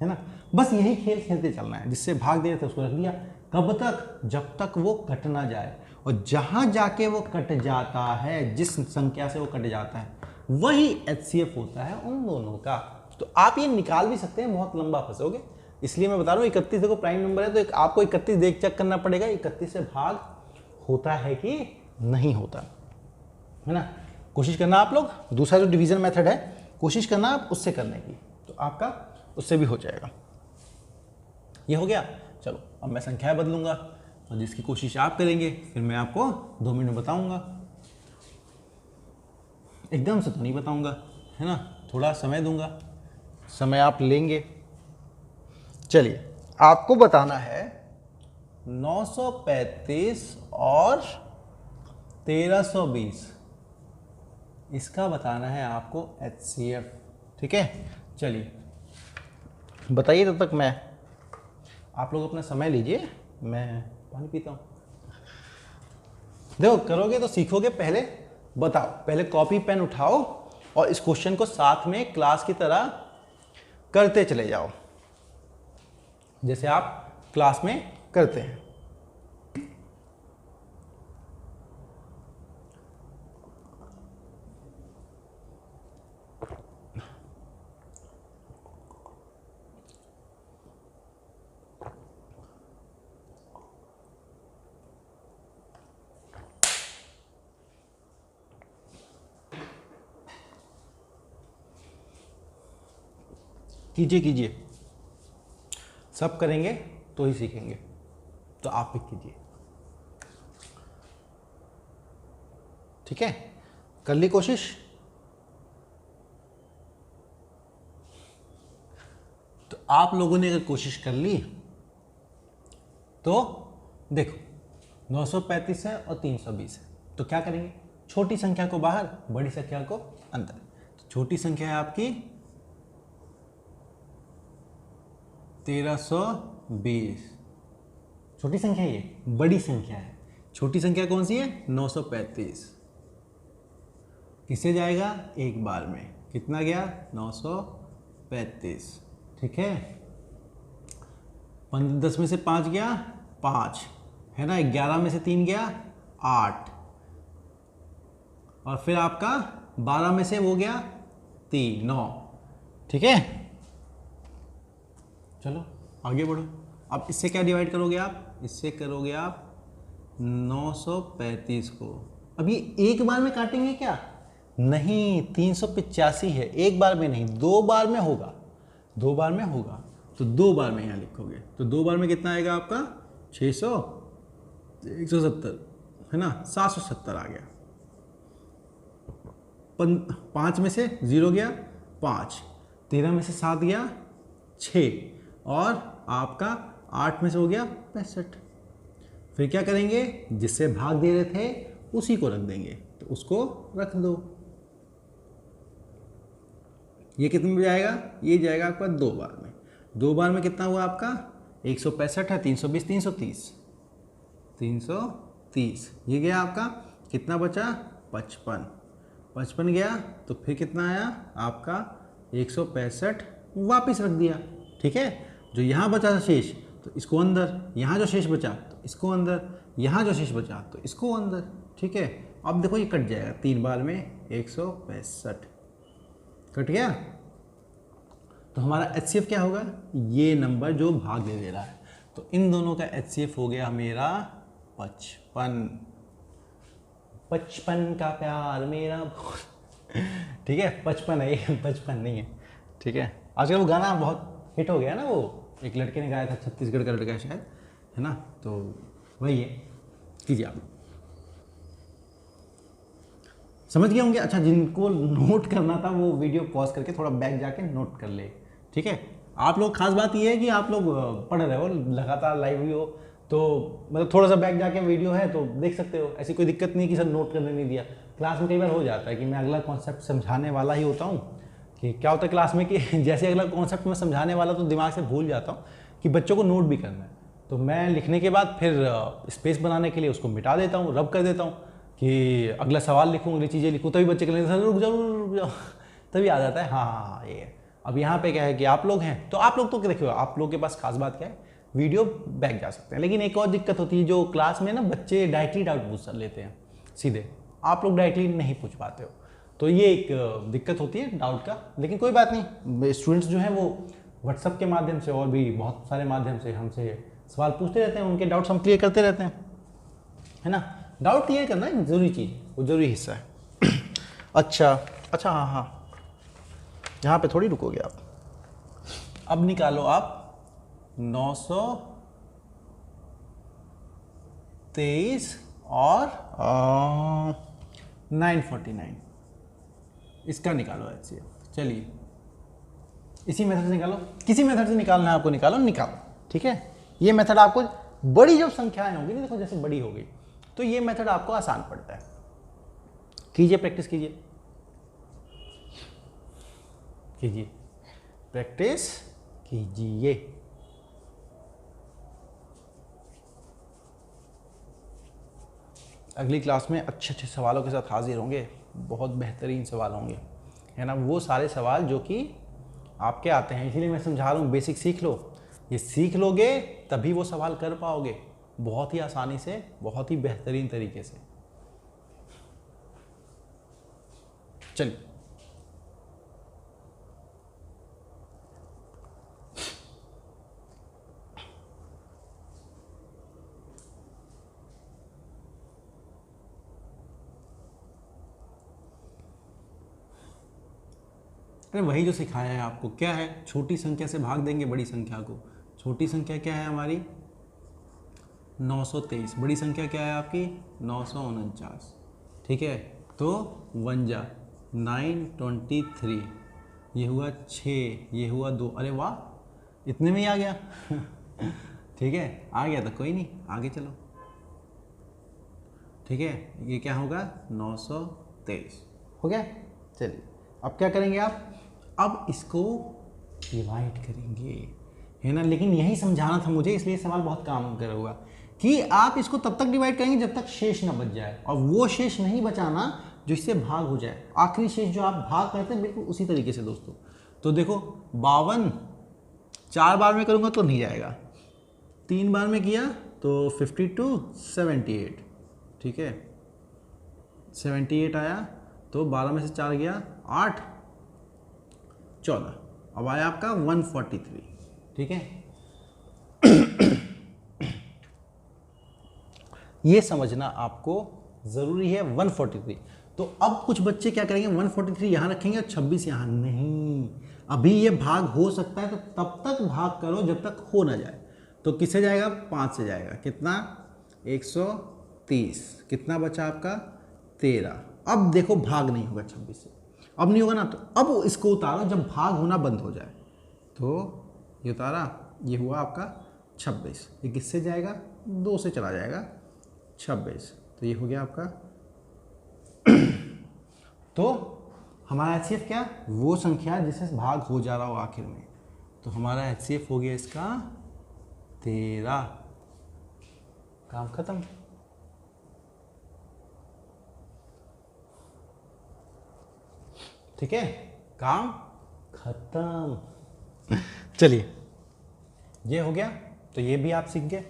है ना। बस यही खेल खेलते चलना है, जिससे भाग दे रहे थे उसको रख दिया। कब तक, जब तक वो कट ना जाए। और जहां जाके वो कट जाता है, जिस संख्या से वो कट जाता है, वही HCF होता है उन दोनों का। तो आप ये निकाल भी सकते हैं, बहुत लंबा फंसोगे, इसलिए मैं बता रहा हूँ 31 देखो प्राइम नंबर है, तो आपको 31 देख चेक करना पड़ेगा 31 से भाग होता है कि नहीं होता, है ना। कोशिश करना आप लोग, दूसरा जो डिवीजन मेथड है कोशिश करना आप उससे करने की, तो आपका उससे भी हो जाएगा। ये हो गया। चलो अब मैं संख्याएं बदलूंगा और जिसकी कोशिश आप करेंगे फिर मैं आपको 2 मिनट में बताऊंगा। एकदम से तो नहीं बताऊंगा, है ना, थोड़ा समय दूंगा, समय आप लेंगे। चलिए आपको बताना है 935 और 1320, इसका बताना है आपको HCF। ठीक है, चलिए बताइए। तब तक मैं, आप लोग अपना समय लीजिए, मैं पानी पीता हूँ। देखो करोगे तो सीखोगे, पहले बताओ, पहले कॉपी पेन उठाओ और इस क्वेश्चन को साथ में क्लास की तरह करते चले जाओ, जैसे आप क्लास में करते हैं। कीजिए कीजिए, सब करेंगे तो ही सीखेंगे, तो आप भी कीजिए। ठीक है, कर ली कोशिश। तो आप लोगों ने अगर कोशिश कर ली तो देखो 935 है और 320 है, तो क्या करेंगे, छोटी संख्या को बाहर, बड़ी संख्या को अंदर। तो छोटी संख्या है आपकी 1320, छोटी संख्या है ये, बड़ी संख्या है, छोटी संख्या कौन सी है 935, किससे जाएगा, एक बार में, कितना गया 935। ठीक है, 10 में से 5 गया 5, है ना, 11 में से 3 गया 8, और फिर आपका 12 में से वो गया 3, 9। ठीक है, चलो आगे बढ़ो। अब इससे क्या डिवाइड करोगे आप, इससे करोगे आप 935 को। अब ये एक बार में काटेंगे क्या, नहीं, 385 है, एक बार में नहीं, 2 बार में होगा, 2 बार में होगा, तो 2 बार में यहाँ लिखोगे, तो 2 बार में कितना आएगा आपका 600, 170, है ना, 770 आ गया। 5 में से 0 गया 5, 13 में से 7 गया 6, और आपका 8 में से हो गया 65। फिर क्या करेंगे, जिससे भाग दे रहे थे उसी को रख देंगे, तो उसको रख दो। ये कितने में जाएगा, ये जाएगा आपका 2 बार में। 2 बार में कितना हुआ आपका 165 है, 320, 330, 330, ये गया आपका, कितना बचा 55, 55 गया, तो फिर कितना आया आपका 165, वापिस रख दिया। ठीक है, जो यहाँ बचा शेष तो इसको अंदर, यहाँ जो शेष बचा तो इसको अंदर, यहाँ जो शेष बचा तो इसको अंदर। ठीक है, अब देखो ये कट जाएगा 3 बार में 165 कट गया। तो हमारा HCF क्या होगा, ये नंबर जो भाग ले रहा है। तो इन दोनों का HCF हो गया मेरा 55। 55 का प्यार मेरा ठीक है, 55 है ये, 55 नहीं है। ठीक है, आजकल वो गाना बहुत हिट हो गया ना, वो एक लड़के ने गाया था, छत्तीसगढ़ का लड़का शायद, है ना। तो वही है, कीजिए आप समझ गए होंगे। अच्छा, जिनको नोट करना था वो वीडियो पॉज करके थोड़ा बैक जाके नोट कर ले। ठीक है, आप लोग, खास बात ये है कि आप लोग पढ़ रहे हो लगातार लाइव भी हो, तो मतलब थोड़ा सा बैक जाके वीडियो है तो देख सकते हो, ऐसी कोई दिक्कत नहीं कि सर नोट करने नहीं दिया। क्लास में कई बार हो जाता है कि मैं अगला कॉन्सेप्ट समझाने वाला ही होता हूँ, कि क्या होता है क्लास में कि जैसे अगला कॉन्सेप्ट मैं समझाने वाला तो दिमाग से भूल जाता हूँ कि बच्चों को नोट भी करना है। तो मैं लिखने के बाद फिर स्पेस बनाने के लिए उसको मिटा देता हूँ, रब कर देता हूँ कि अगला सवाल लिखूँ, अगली चीज़ें लिखूँ, तभी बच्चे के लिए सर रुक जाओ तभी आ जाता है। हाँ ये है। अब यहाँ पे क्या है कि आप लोग हैं, तो आप लोग तो देखिए, आप लोग के पास खास बात क्या है, वीडियो बैक जा सकते हैं। लेकिन एक और दिक्कत होती है, जो क्लास में ना बच्चे डायरेक्टली डाउट पूछ लेते हैं सीधे, आप लोग डायरेक्टली नहीं पूछ पाते हो, तो ये एक दिक्कत होती है डाउट का। लेकिन कोई बात नहीं, स्टूडेंट्स जो हैं वो व्हाट्सअप के माध्यम से और भी बहुत सारे माध्यम से हमसे सवाल पूछते रहते हैं, उनके डाउट्स हम क्लियर करते रहते हैं, है ना। डाउट क्लियर करना एक ज़रूरी चीज़, वो ज़रूरी हिस्सा है। अच्छा हाँ, यहाँ पे थोड़ी रुकोगे आप। अब निकालो आप 923 और 949, इसका निकालो HCF। चलिए इसी मेथड से निकालो, किसी मेथड से निकालना है आपको, निकालो। ठीक है, ये मेथड आपको, बड़ी जो संख्याएं होंगी ना, देखो जैसे बड़ी हो गई तो ये मेथड आपको आसान पड़ता है। कीजिए, प्रैक्टिस कीजिए, प्रैक्टिस कीजिए। अगली क्लास में अच्छे अच्छे सवालों के साथ हाजिर होंगे, बहुत बेहतरीन सवाल होंगे, है ना। वो सारे सवाल जो कि आपके आते हैं, इसीलिए मैं समझा रहा हूँ, बेसिक सीख लो। ये सीख लोगे तभी वो सवाल कर पाओगे, बहुत ही आसानी से, बहुत ही बेहतरीन तरीके से। चलिए अरे वही जो सिखाया है आपको, क्या है, छोटी संख्या से भाग देंगे बड़ी संख्या को। छोटी संख्या क्या है हमारी 923, बड़ी संख्या क्या है आपकी 949। ठीक है, तो 1 जा 923, ये हुआ 6, ये हुआ 2, अरे वाह इतने में ही आ गया ठीक है, आ गया तो कोई नहीं, आगे चलो। ठीक है, ये क्या होगा 923 हो गया। चलिए अब क्या करेंगे आप, अब इसको डिवाइड करेंगे, है ना। लेकिन यही समझाना था मुझे, इसलिए सवाल बहुत काम करेगा कि आप इसको तब तक डिवाइड करेंगे जब तक शेष ना बच जाए, और वो शेष नहीं बचाना जो इससे भाग हो जाए। आखिरी शेष जो आप भाग करते हैं बिल्कुल उसी तरीके से दोस्तों। तो देखो 52 4 बार में करूँगा तो नहीं जाएगा, 3 बार में किया तो 52 78। ठीक है, 78 आया, तो 12 में से 4 गया 8 14, अब आया आपका 143। ठीक है ये समझना आपको ज़रूरी है 143। तो अब कुछ बच्चे क्या करेंगे, 143 यहाँ रखेंगे और 26 यहाँ नहीं। अभी ये भाग हो सकता है, तो तब तक भाग करो जब तक हो ना जाए। तो किससे जाएगा, 5 से जाएगा, कितना 130, कितना बचा आपका 13। अब देखो भाग नहीं होगा 26 से, अब नहीं होगा ना, तो अब इसको उतारो जब भाग होना बंद हो जाए। तो ये उतारा, ये हुआ आपका 26, ये किससे जाएगा 2 से चला जाएगा 26, तो ये हो गया आपका तो हमारा HCF क्या, वो संख्या जिससे भाग हो जा रहा हो आखिर में। तो हमारा HCF हो गया इसका 13, काम खत्म। ठीक है, काम खत्म। चलिए ये हो गया। तो ये भी आप सीख गए।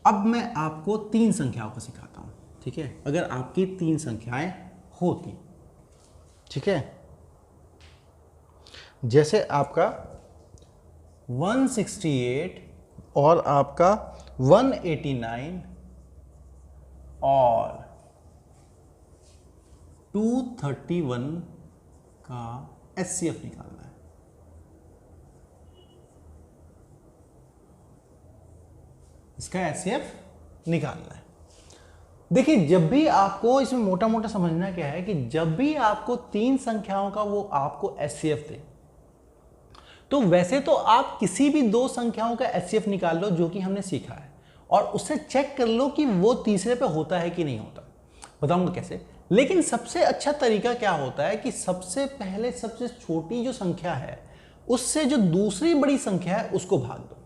अब मैं आपको 3 संख्याओं को सिखाता हूँ, ठीक है। अगर आपकी 3 संख्याएं होती, ठीक है, जैसे आपका 168 और आपका 189 और 231 का HCF निकालना है। इसका HCF निकालना है। देखिए, जब भी आपको इसमें मोटा मोटा समझना क्या है कि जब भी आपको 3 संख्याओं का वो आपको HCF दे, तो वैसे तो आप किसी भी 2 संख्याओं का HCF निकाल लो जो कि हमने सीखा है, और उससे चेक कर लो कि वो तीसरे पे होता है कि नहीं होता। बताऊंगा कैसे। लेकिन सबसे अच्छा तरीका क्या होता है कि सबसे पहले सबसे छोटी जो संख्या है उससे जो दूसरी बड़ी संख्या है उसको भाग दो,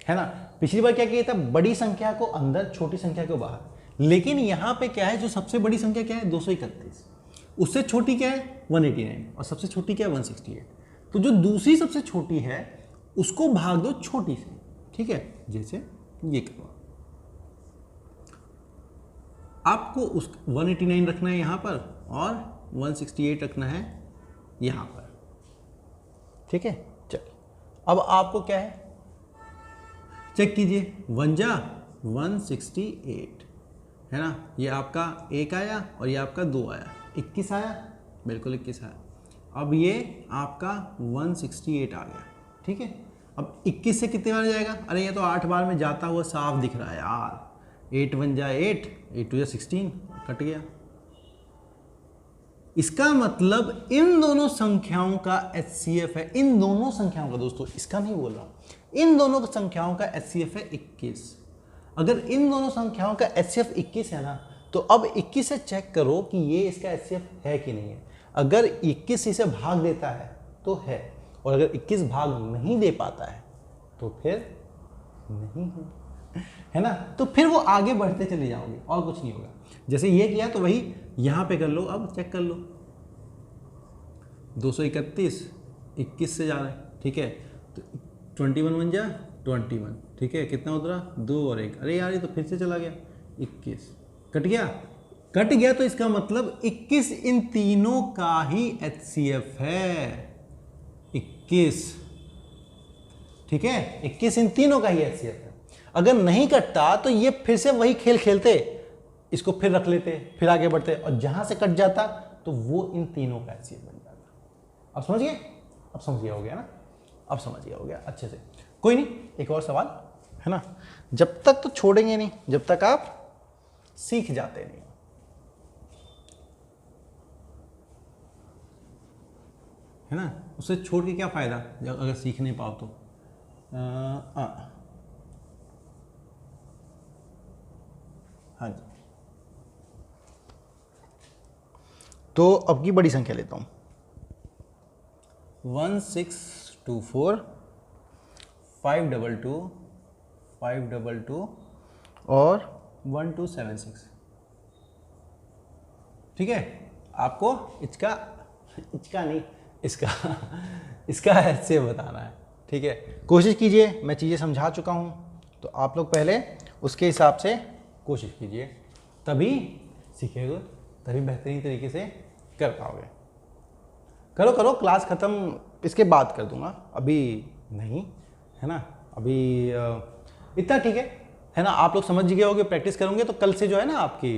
है ना। पिछली बार क्या किया था, बड़ी संख्या को अंदर, छोटी संख्या को बाहर। लेकिन यहां पे क्या है, जो सबसे बड़ी संख्या क्या है 231, उससे छोटी क्या है 189, और सबसे छोटी क्या है 168। तो जो दूसरी सबसे छोटी है उसको भाग दो छोटी से, ठीक है। जैसे ये करो, आपको उस 189 रखना है यहां पर और 168 रखना है यहां पर, ठीक है। चलिए, अब आपको क्या है, चेक कीजिए, 1 जा 168, है ना। ये आपका 1 आया और ये आपका 2 आया, 21 आया, बिल्कुल 21 आया। अब ये आपका 168 आ गया, ठीक है। अब 21 से कितने बार जाएगा, अरे ये तो 8 बार में जाता हुआ साफ दिख रहा है यार। 8 1 जा 8, 8 2 जा 16, कट गया। इसका मतलब इन दोनों संख्याओं का HCF है, इन दोनों संख्याओं का, दोस्तों इसका नहीं बोल रहा हूं, इन दोनों संख्याओं का HCF है 21। अगर इन दोनों संख्याओं का HCF 21 है ना, तो अब 21 से चेक करो कि ये इसका HCF है कि नहीं है। अगर 21 इसे भाग देता है तो है, और अगर 21 भाग नहीं दे पाता है तो फिर नहीं है ना। तो फिर वो आगे बढ़ते चले जाओगे और कुछ नहीं होगा। जैसे ये किया तो वही यहां पे कर लो, अब चेक कर लो, 231 21 से जा रहा है, ठीक है। तो 21 1 जा 21, ठीक है। कितना उतरा 2 और 1, अरे यार ये तो फिर से चला गया 21, कट गया, कट गया। तो इसका मतलब 21 इन तीनों का ही HCF है, 21, ठीक है। 21 इन तीनों का ही HCF है। अगर नहीं कटता तो ये फिर से वही खेल खेलते, इसको फिर रख लेते, फिर आगे बढ़ते, और जहां से कट जाता तो वो इन तीनों का HCF बन जाता। अब समझ गए, अब समझ गया हो गया ना, अब समझ गया हो गया अच्छे से। कोई नहीं, एक और सवाल, है ना। जब तक तो छोड़ेंगे नहीं जब तक आप सीख जाते नहीं, है ना। उससे छोड़ के क्या फायदा जब अगर सीख नहीं पाओ तो। हाँ जी, तो अब की बड़ी संख्या लेता हूं, 1624 522 522 और 1276, ठीक है। आपको इसका नहीं, इसका HCF बताना है, ठीक है। कोशिश कीजिए, मैं चीज़ें समझा चुका हूं, तो आप लोग पहले उसके हिसाब से कोशिश कीजिए, तभी सीखेगा, तभी बेहतरीन तरीके से कर पाओगे। करो करो, क्लास ख़त्म इसके बाद कर दूंगा, अभी नहीं, है ना। अभी इतना ठीक है ना। आप लोग समझ गए होगे, प्रैक्टिस करोगे तो कल से जो है ना आपकी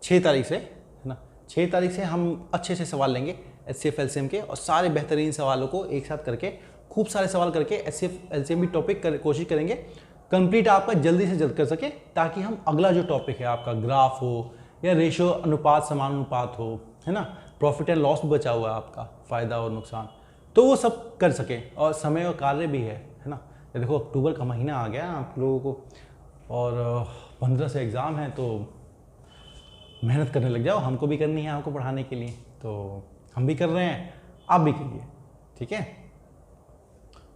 6 तारीख से, है ना, 6 तारीख से हम अच्छे से सवाल लेंगे HCF LCM के, और सारे बेहतरीन सवालों को एक साथ करके, खूब सारे सवाल करके HCF LCM भी टॉपिक कोशिश करेंगे कंप्लीट आपका जल्दी से जल्द कर सके, ताकि हम अगला जो टॉपिक है आपका ग्राफ हो या रेशियो अनुपात समानुपात हो, है ना, प्रॉफिट एंड लॉस बचा हुआ है आपका, फ़ायदा और नुकसान, तो वो सब कर सके। और समय और कार्य भी है ना। देखो अक्टूबर का महीना आ गया आप लोगों को, और 15 से एग्ज़ाम है, तो मेहनत करने लग जाओ, हमको भी करनी है आपको पढ़ाने के लिए, तो हम भी कर रहे हैं, आप भी कीजिए, ठीक है।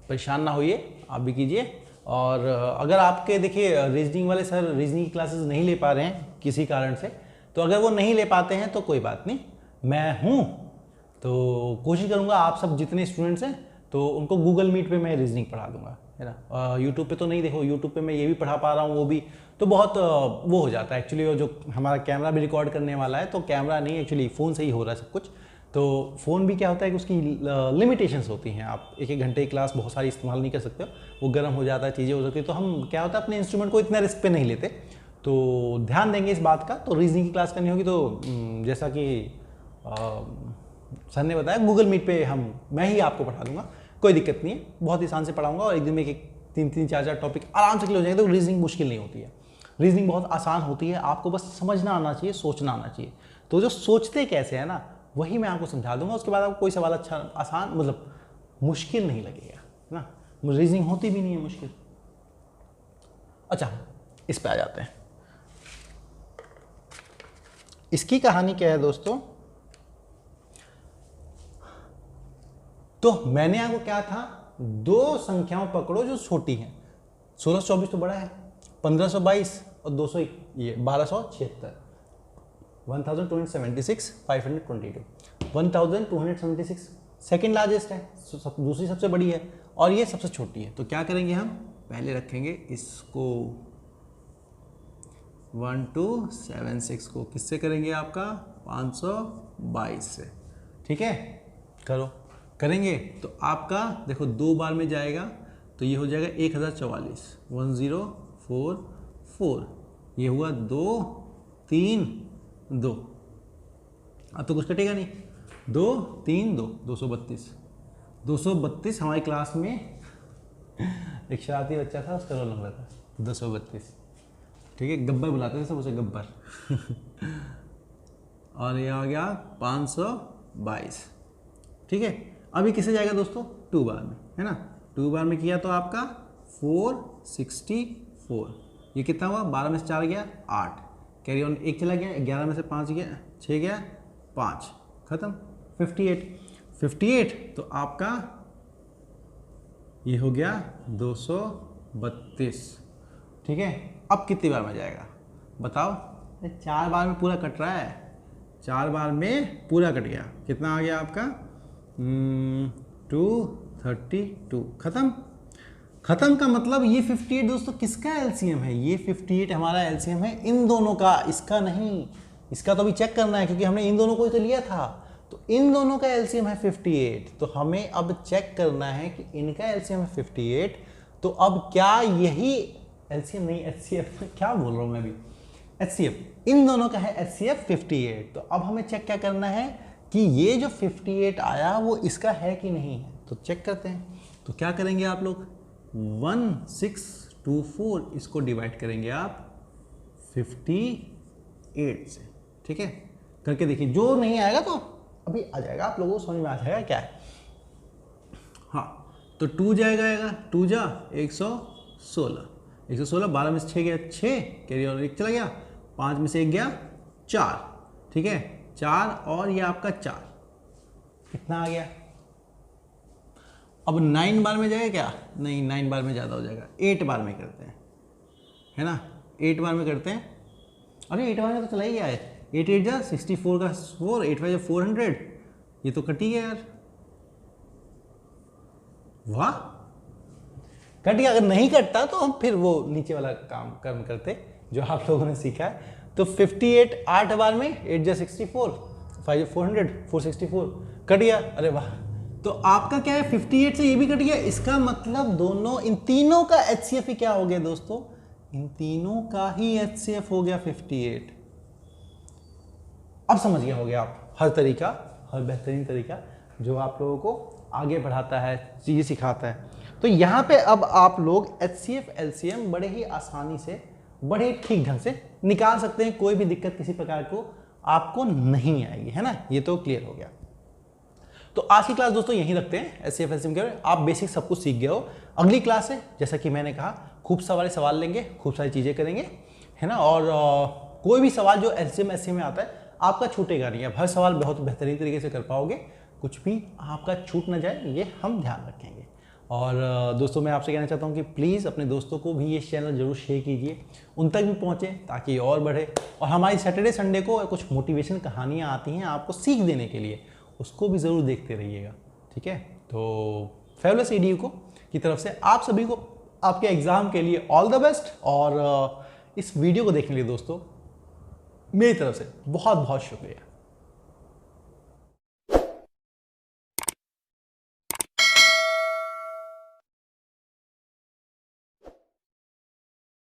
परेशान ना होइए, आप भी कीजिए। और अगर आपके देखिए रीजनिंग वाले सर रीजनिंग की क्लासेस नहीं ले पा रहे हैं किसी कारण से, तो अगर वो नहीं ले पाते हैं तो कोई बात नहीं, मैं हूँ, तो कोशिश करूँगा आप सब जितने स्टूडेंट्स हैं तो उनको गूगल मीट पे मैं रीजनिंग पढ़ा दूँगा, है ना। यूट्यूब पे तो नहीं, देखो यूट्यूब पे मैं ये भी पढ़ा पा रहा हूँ, वो भी तो बहुत वो हो जाता है एक्चुअली। वो जो हमारा कैमरा भी रिकॉर्ड करने वाला है, तो कैमरा नहीं एक्चुअली फ़ोन से ही हो रहा है सब कुछ। तो फ़ोन भी क्या होता है कि उसकी लिमिटेशंस होती हैं, आप एक घंटे की क्लास बहुत सारी इस्तेमाल नहीं कर सकते हो, वो गर्म हो जाता है, चीज़ें हो सकती है। तो हम क्या होता है अपने इंस्ट्रूमेंट को इतना रिस्क पे नहीं लेते, तो ध्यान देंगे इस बात का। तो रीजनिंग की क्लास करनी होगी तो जैसा कि सर ने बताया गूगल मीट पे मैं ही आपको पढ़ा दूंगा, कोई दिक्कत नहीं है, बहुत ही आसान से पढ़ाऊंगा और एक दिन में एक 3-4 टॉपिक आराम से क्लियर हो जाएंगे। तो रीजनिंग मुश्किल नहीं होती है, रीजनिंग बहुत आसान होती है, आपको बस समझना आना चाहिए, सोचना आना चाहिए। तो जो सोचते कैसे है ना, वही मैं आपको समझा दूंगा। उसके बाद आपको कोई सवाल अच्छा आसान मतलब मुश्किल नहीं लगेगा ना, रीजनिंग होती भी नहीं है मुश्किल। अच्छा, इस पे आ जाते हैं। इसकी कहानी क्या है दोस्तों, तो मैंने आपको क्या था, दो संख्याओं पकड़ो जो छोटी हैं। 1624 तो बड़ा है, 1522 और 200 ये 1276, 1276, 522, 1276 सेकेंड लार्जेस्ट है, दूसरी सबसे बड़ी है और ये सबसे छोटी है। तो क्या करेंगे हम, पहले रखेंगे इसको 1276 को किससे करेंगे, आपका 522 से, ठीक है। करेंगे तो आपका देखो 2 बार में जाएगा तो ये हो जाएगा 1044, 1044, ये हुआ 2 3 2, अब तो कुछ कटेगा नहीं, 2 3 2, 232 हमारी क्लास में एक शरारती बच्चा था, उसका रोल नंबर था 232, ठीक है, गब्बर बुलाते थे सब उसे, गब्बर और ये आ गया 522, ठीक है। अभी किसे जाएगा दोस्तों, 2 बार में, है ना। 2 बार में किया तो आपका 464, ये कितना हुआ, 12 में से 4 गया 8, कैरी ऑन 1 चला गया, 11 में से 5 गया 6 गया 5, खत्म, 58 तो आपका ये हो गया 232, ठीक है। अब कितनी बार में जाएगा बताओ, 4 बार में पूरा कट रहा है, 4 बार में पूरा कट गया, कितना आ गया आपका 232, खत्म का मतलब ये 58 दोस्तों किसका एलसीएम है, ये 58 हमारा एलसीएम है इन दोनों का, इसका नहीं, इसका तो अभी चेक करना है क्योंकि हमने इन दोनों को ही तो लिया था। तो इन दोनों का एलसीएम है 58, तो हमें अब चेक करना है कि इनका एलसीएम है 58, तो अब क्या यही एलसीएम नहीं एचसीएफ, क्या बोल रहा हूँ मैं अभी, एचसीएफ, इन दोनों का है एचसीएफ 58। तो अब हमें चेक क्या करना है कि ये जो 58 आया वो इसका है कि नहीं है, तो चेक करते हैं। तो क्या करेंगे आप लोग, 1624 इसको डिवाइड करेंगे आप 58 से, ठीक है, करके देखिए, जो नहीं आएगा तो अभी आ जाएगा, आप लोगों को समझ में आ जाएगा क्या है। हाँ, तो 2 जाएगा, 2 जा 116, 12 में से 6 गया 6, कैरी ऑन 1 चला गया, 5 में से 1 गया 4, ठीक है, 4 और ये आपका 4, कितना आ गया। अब 9 बार में जाएगा क्या, नहीं 9 बार में ज़्यादा हो जाएगा, 8 बार में करते हैं, है ना, 8 बार में करते हैं। अरे 8 बार में तो चला ही गया है, 8 8 जा 64 का 4, 8 5 जा 400, ये तो कट ही गया यार, वाह कट गया। अगर नहीं कटता तो हम फिर वो नीचे वाला कर्म करते जो आप लोगों ने सीखा है। तो 58 8 बार में, 8 जा 64, 5 जा 400, 464 कट गया, अरे वाह। तो आपका क्या है, 58 से ये भी कट गया, इसका मतलब दोनों इन तीनों का एचसीएफ ही क्या हो गया दोस्तों, इन तीनों का ही एचसीएफ हो गया 58। अब समझ गया हो गया आप, हर बेहतरीन तरीका जो आप लोगों को आगे बढ़ाता है, चीज़ें सिखाता है। तो यहाँ पे अब आप लोग एचसीएफ एलसीएम बड़े ही आसानी से, बड़े ठीक ढंग से निकाल सकते हैं, कोई भी दिक्कत किसी प्रकार को आपको नहीं आएगी, है ना, ये तो क्लियर हो गया। तो आज की क्लास दोस्तों यहीं रखते हैं, एचसीएफ एलसीएम के आप बेसिक सब कुछ सीख गए हो। अगली क्लास है जैसा कि मैंने कहा, खूब सारे सवाल लेंगे, खूब सारी चीज़ें करेंगे, है ना, और कोई भी सवाल जो एलसीएम एचसीएम में आता है आपका छूटेगा नहीं, आप हर सवाल बहुत बेहतरीन तरीके से कर पाओगे, कुछ भी आपका छूट ना जाए, ये हम ध्यान रखेंगे। और दोस्तों मैं आपसे कहना चाहता हूँ कि प्लीज़ अपने दोस्तों को भी ये चैनल जरूर शेयर कीजिए, उन तक भी पहुँचे ताकि और बढ़े। और हमारी सैटरडे संडे को कुछ मोटिवेशन कहानियाँ आती हैं आपको सीख देने के लिए, उसको भी ज़रूर देखते रहिएगा, ठीक है। तो फेबुलस ईडीयू को की तरफ से आप सभी को आपके एग्ज़ाम के लिए ऑल द बेस्ट। और इस वीडियो को देखने के लिए दोस्तों मेरी तरफ से बहुत बहुत शुक्रिया।